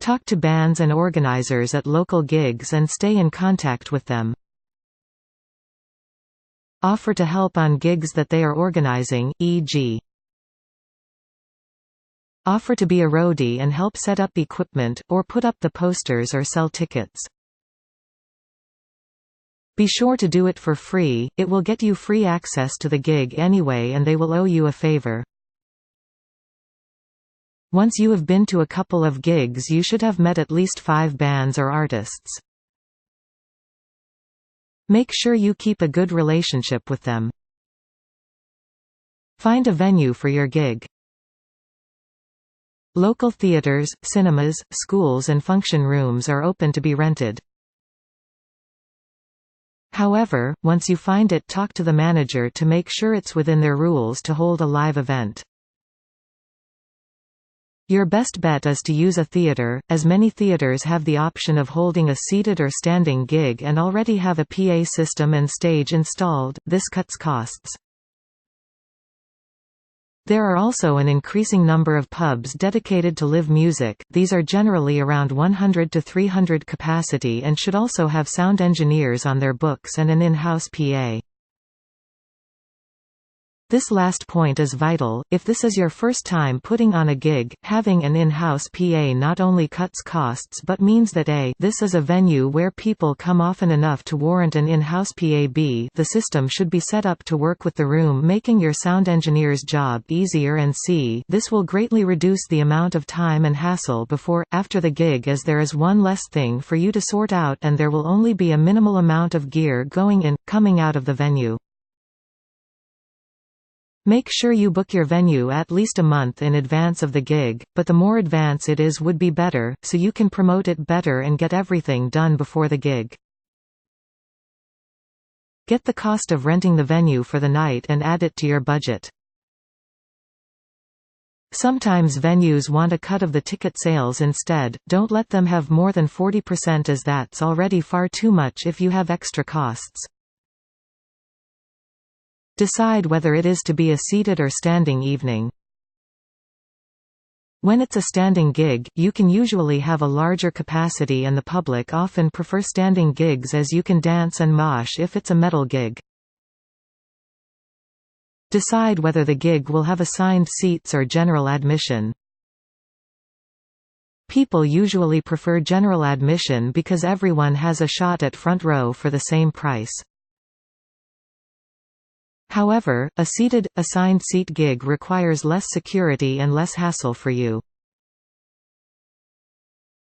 Talk to bands and organizers at local gigs and stay in contact with them. Offer to help on gigs that they are organizing, e.g. offer to be a roadie and help set up equipment, or put up the posters or sell tickets. Be sure to do it for free, it will get you free access to the gig anyway and they will owe you a favor. Once you have been to a couple of gigs you should have met at least 5 bands or artists. Make sure you keep a good relationship with them. Find a venue for your gig. Local theaters, cinemas, schools and function rooms are open to be rented. However, once you find it, talk to the manager to make sure it's within their rules to hold a live event. Your best bet is to use a theater, as many theaters have the option of holding a seated or standing gig and already have a PA system and stage installed. This cuts costs. There are also an increasing number of pubs dedicated to live music. These are generally around 100 to 300 capacity and should also have sound engineers on their books and an in-house PA. This last point is vital. If this is your first time putting on a gig, having an in-house PA not only cuts costs but means that this is a venue where people come often enough to warrant an in-house PA. The system should be set up to work with the room, making your sound engineer's job easier, and this will greatly reduce the amount of time and hassle after the gig, as there is one less thing for you to sort out and there will only be a minimal amount of gear coming out of the venue. Make sure you book your venue at least a month in advance of the gig, but the more advance it is would be better, so you can promote it better and get everything done before the gig. Get the cost of renting the venue for the night and add it to your budget. Sometimes venues want a cut of the ticket sales instead. Don't let them have more than 40%, as that's already far too much if you have extra costs. Decide whether it is to be a seated or standing evening. When it's a standing gig, you can usually have a larger capacity and the public often prefer standing gigs as you can dance and mosh if it's a metal gig. Decide whether the gig will have assigned seats or general admission. People usually prefer general admission because everyone has a shot at front row for the same price. However, a seated, assigned seat gig requires less security and less hassle for you.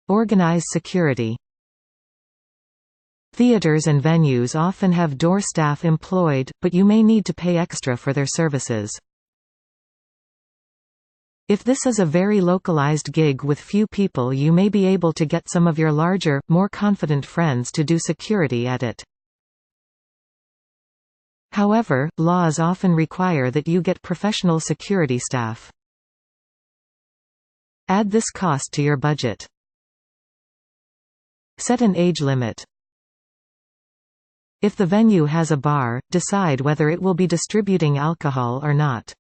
Organize security. Theaters and venues often have door staff employed, but you may need to pay extra for their services. If this is a very localized gig with few people, you may be able to get some of your larger, more confident friends to do security at it. However, laws often require that you get professional security staff. Add this cost to your budget. Set an age limit. If the venue has a bar, decide whether it will be distributing alcohol or not.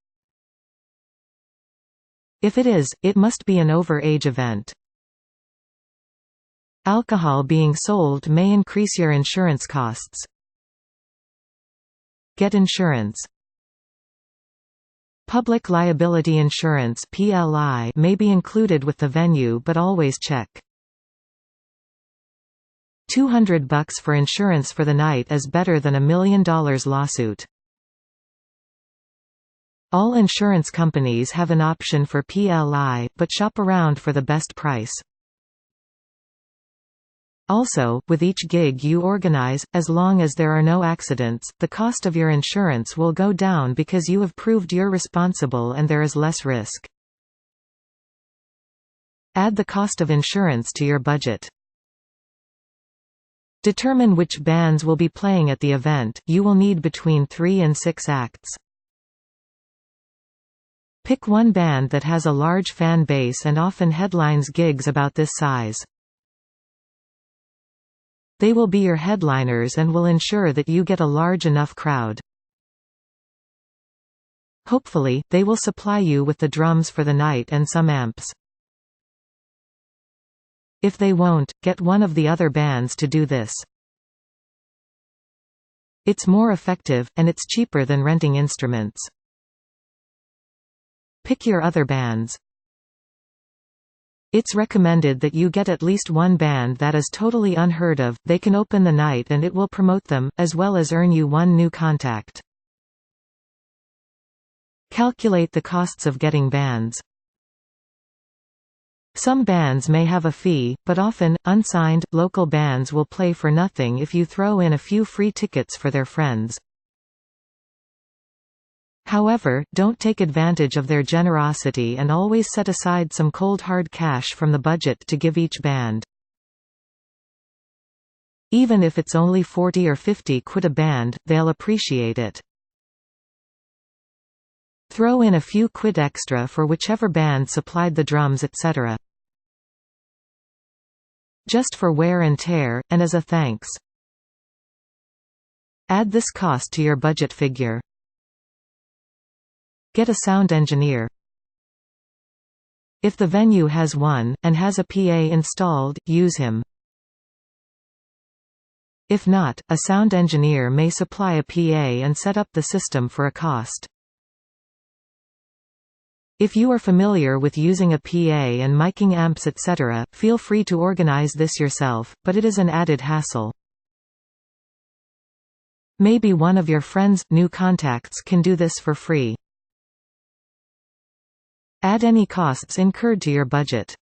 If it is, it must be an over-age event. Alcohol being sold may increase your insurance costs. Get insurance. Public liability insurance (PLI) may be included with the venue, but always check. $200 for insurance for the night is better than $1 million lawsuit. All insurance companies have an option for PLI, but shop around for the best price. Also, with each gig you organize, as long as there are no accidents, the cost of your insurance will go down because you have proved you're responsible and there is less risk. Add the cost of insurance to your budget. Determine which bands will be playing at the event. You will need between 3 and 6 acts. Pick one band that has a large fan base and often headlines gigs about this size. They will be your headliners and will ensure that you get a large enough crowd. Hopefully, they will supply you with the drums for the night and some amps. If they won't, get one of the other bands to do this. It's more effective, and it's cheaper than renting instruments. Pick your other bands. It's recommended that you get at least one band that is totally unheard of. They can open the night and it will promote them, as well as earn you one new contact. Calculate the costs of getting bands. Some bands may have a fee, but often, unsigned, local bands will play for nothing if you throw in a few free tickets for their friends. However, don't take advantage of their generosity and always set aside some cold hard cash from the budget to give each band. Even if it's only 40 or 50 quid a band, they'll appreciate it. Throw in a few quid extra for whichever band supplied the drums, etc. Just for wear and tear, and as a thanks. Add this cost to your budget figure. Get a sound engineer. If the venue has one, and has a PA installed, use him. If not, a sound engineer may supply a PA and set up the system for a cost. If you are familiar with using a PA and miking amps etc., feel free to organize this yourself, but it is an added hassle. Maybe one of your friends' new contacts can do this for free. Add any costs incurred to your budget.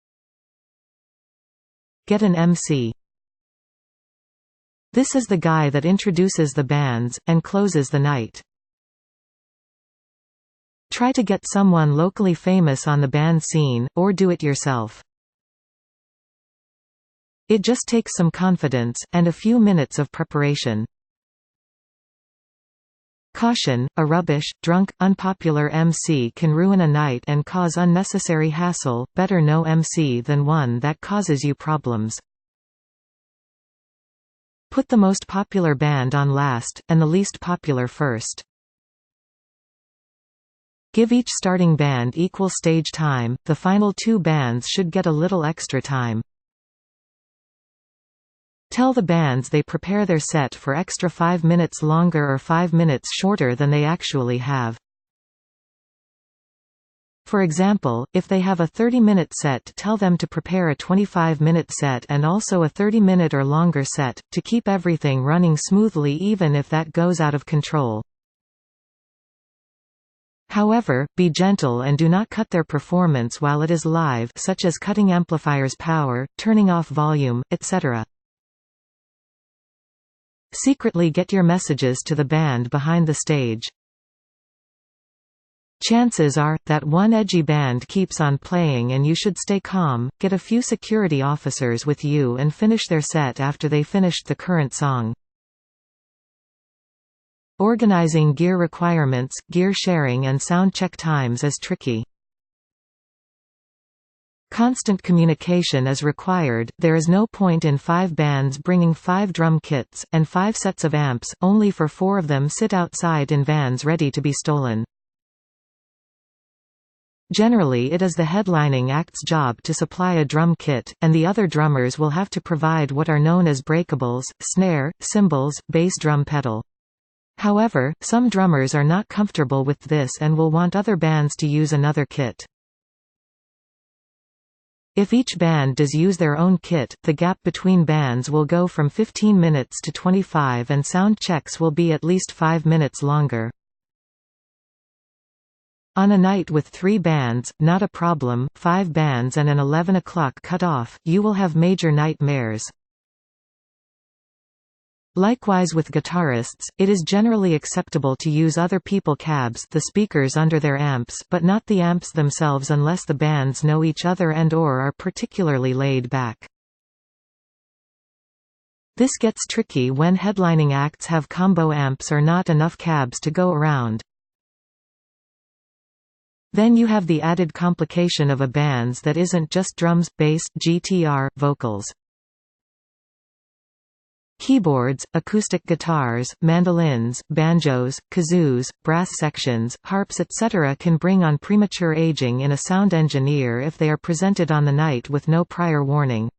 Get an MC. This is the guy that introduces the bands, and closes the night. Try to get someone locally famous on the band scene, or do it yourself. It just takes some confidence, and a few minutes of preparation. Caution: a rubbish, drunk, unpopular MC can ruin a night and cause unnecessary hassle. Better no MC than one that causes you problems. Put the most popular band on last, and the least popular first. Give each starting band equal stage time, the final two bands should get a little extra time. Tell the bands they prepare their set for extra 5 minutes longer or 5 minutes shorter than they actually have. For example, if they have a 30-minute set, tell them to prepare a 25-minute set and also a 30-minute or longer set, to keep everything running smoothly even if that goes out of control. However, be gentle and do not cut their performance while it is live, such as cutting amplifiers' power, turning off volume, etc. Secretly get your messages to the band behind the stage. Chances are, that one edgy band keeps on playing and you should stay calm. Get a few security officers with you and finish their set after they finished the current song. Organizing gear requirements, gear sharing and sound check times is tricky. Constant communication is required. There is no point in 5 bands bringing 5 drum kits, and 5 sets of amps, only for 4 of them sit outside in vans ready to be stolen. Generally it is the headlining act's job to supply a drum kit, and the other drummers will have to provide what are known as breakables, snare, cymbals, bass drum pedal. However, some drummers are not comfortable with this and will want other bands to use another kit. If each band does use their own kit, the gap between bands will go from 15 minutes to 25 and sound checks will be at least 5 minutes longer. On a night with 3 bands, not a problem. 5 bands and an 11 o'clock cut-off, you will have major nightmares. Likewise with guitarists, it is generally acceptable to use other people cabs, the speakers under their amps, but not the amps themselves unless the bands know each other and/or are particularly laid back. This gets tricky when headlining acts have combo amps or not enough cabs to go around. Then you have the added complication of a band that isn't just drums, bass, GTR, vocals. Keyboards, acoustic guitars, mandolins, banjos, kazoos, brass sections, harps etc. can bring on premature aging in a sound engineer if they are presented on the night with no prior warning.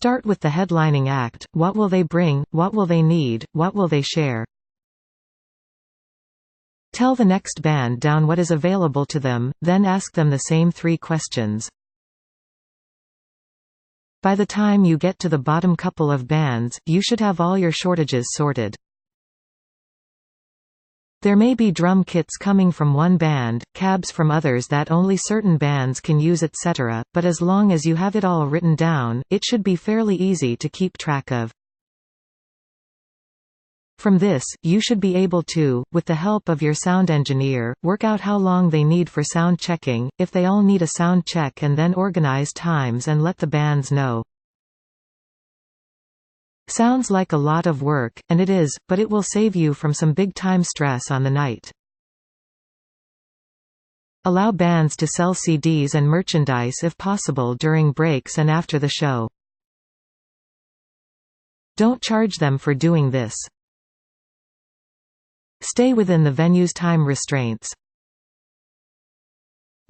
Start with the headlining act. What will they bring? What will they need? What will they share? Tell the next band down what is available to them, then ask them the same 3 questions. By the time you get to the bottom couple of bands, you should have all your shortages sorted. There may be drum kits coming from one band, cabs from others that only certain bands can use, etc., but as long as you have it all written down, it should be fairly easy to keep track of. From this, you should be able to, with the help of your sound engineer, work out how long they need for sound checking, if they all need a sound check, and then organize times and let the bands know. Sounds like a lot of work, and it is, but it will save you from some big-time stress on the night. Allow bands to sell CDs and merchandise if possible during breaks and after the show. Don't charge them for doing this. Stay within the venue's time restraints.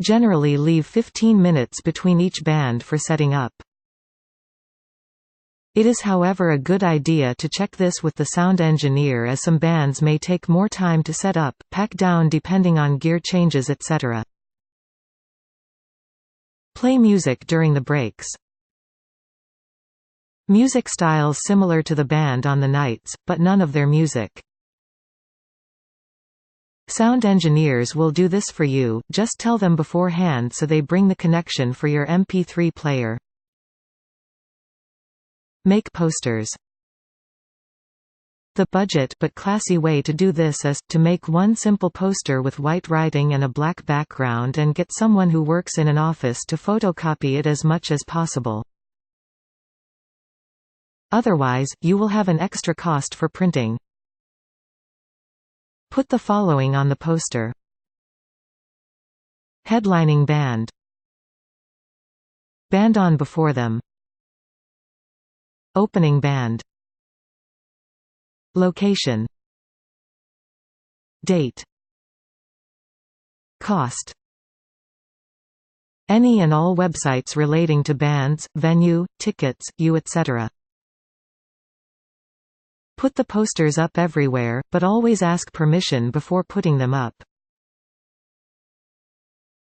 Generally leave 15 minutes between each band for setting up. It is, however, a good idea to check this with the sound engineer, as some bands may take more time to set up, pack down depending on gear changes, etc. Play music during the breaks. Music styles similar to the band on the nights, but none of their music. Sound engineers will do this for you, just tell them beforehand so they bring the connection for your MP3 player. Make posters. The budget but classy way to do this is, to make one simple poster with white writing and a black background and get someone who works in an office to photocopy it as much as possible. Otherwise, you will have an extra cost for printing. Put the following on the poster. Headlining band. Band on before them. Opening band. Location. Date. Cost. Any and all websites relating to bands, venue, tickets, etc. Put the posters up everywhere, but always ask permission before putting them up.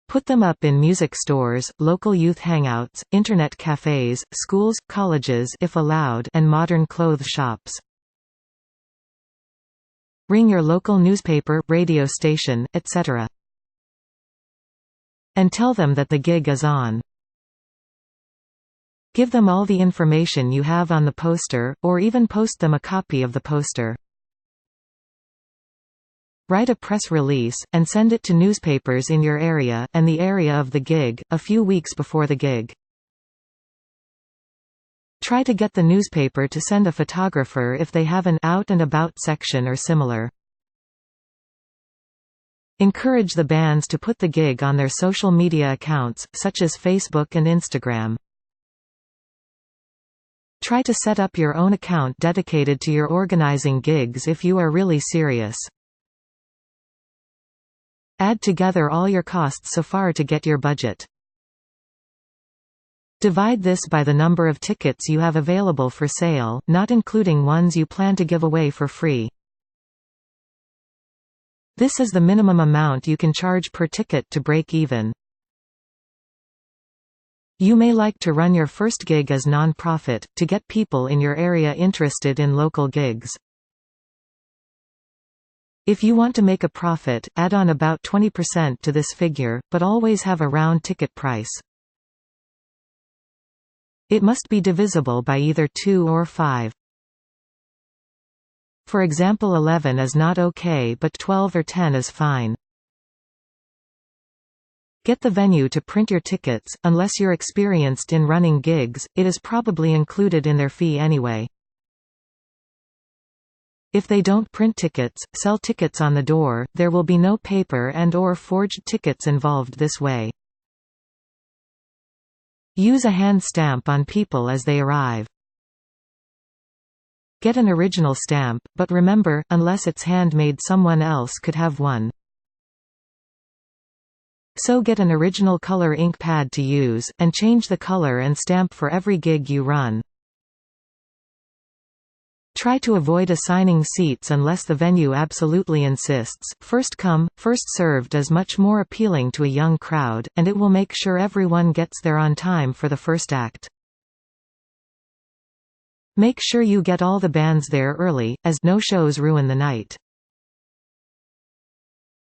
Put them up in music stores, local youth hangouts, internet cafes, schools, colleges if allowed, and modern clothes shops. Ring your local newspaper, radio station, etc. And tell them that the gig is on. Give them all the information you have on the poster, or even post them a copy of the poster. Write a press release, and send it to newspapers in your area, and the area of the gig, a few weeks before the gig. Try to get the newspaper to send a photographer if they have an out and about section or similar. Encourage the bands to put the gig on their social media accounts, such as Facebook and Instagram. Try to set up your own account dedicated to your organizing gigs if you are really serious. Add together all your costs so far to get your budget. Divide this by the number of tickets you have available for sale, not including ones you plan to give away for free. This is the minimum amount you can charge per ticket to break even. You may like to run your first gig as non-profit, to get people in your area interested in local gigs. If you want to make a profit, add on about 20% to this figure, but always have a round ticket price. It must be divisible by either 2 or 5. For example, 11 is not okay, but 12 or 10 is fine. Get the venue to print your tickets. Unless you're experienced in running gigs, it is probably included in their fee anyway. If they don't print tickets, sell tickets on the door. There will be no paper and/or forged tickets involved this way. Use a hand stamp on people as they arrive. Get an original stamp, but remember, unless it's handmade, someone else could have one. So get an original color ink pad to use, and change the color and stamp for every gig you run. Try to avoid assigning seats unless the venue absolutely insists. First come, first served is much more appealing to a young crowd, and it will make sure everyone gets there on time for the first act. Make sure you get all the bands there early, as no-shows ruin the night.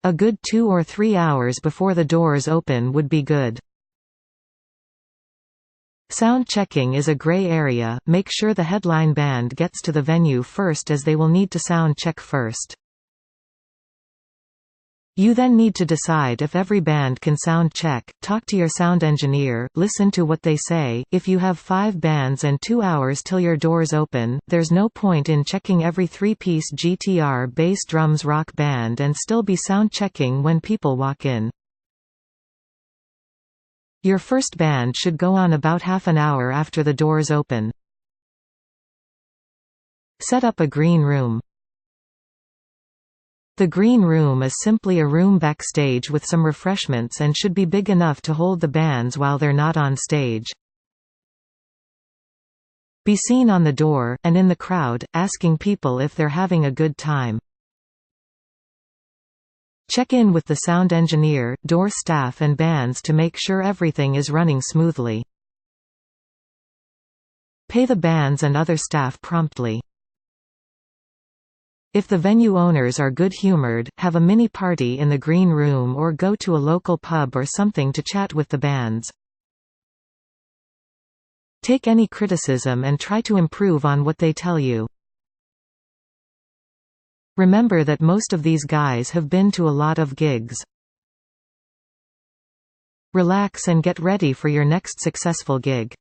A good 2 or 3 hours before the doors open would be good. Sound checking is a gray area. Make sure the headline band gets to the venue first, as they will need to sound check first. You then need to decide if every band can sound check. Talk to your sound engineer, listen to what they say. If you have 5 bands and 2 hours till your doors open, there's no point in checking every 3-piece GTR bass drums rock band and still be sound checking when people walk in. Your first band should go on about half an hour after the doors open. Set up a green room. The green room is simply a room backstage with some refreshments and should be big enough to hold the bands while they're not on stage. Be seen on the door, and in the crowd, asking people if they're having a good time. Check in with the sound engineer, door staff and bands to make sure everything is running smoothly. Pay the bands and other staff promptly. If the venue owners are good-humored, have a mini-party in the green room or go to a local pub or something to chat with the bands. Take any criticism and try to improve on what they tell you. Remember that most of these guys have been to a lot of gigs. Relax and get ready for your next successful gig.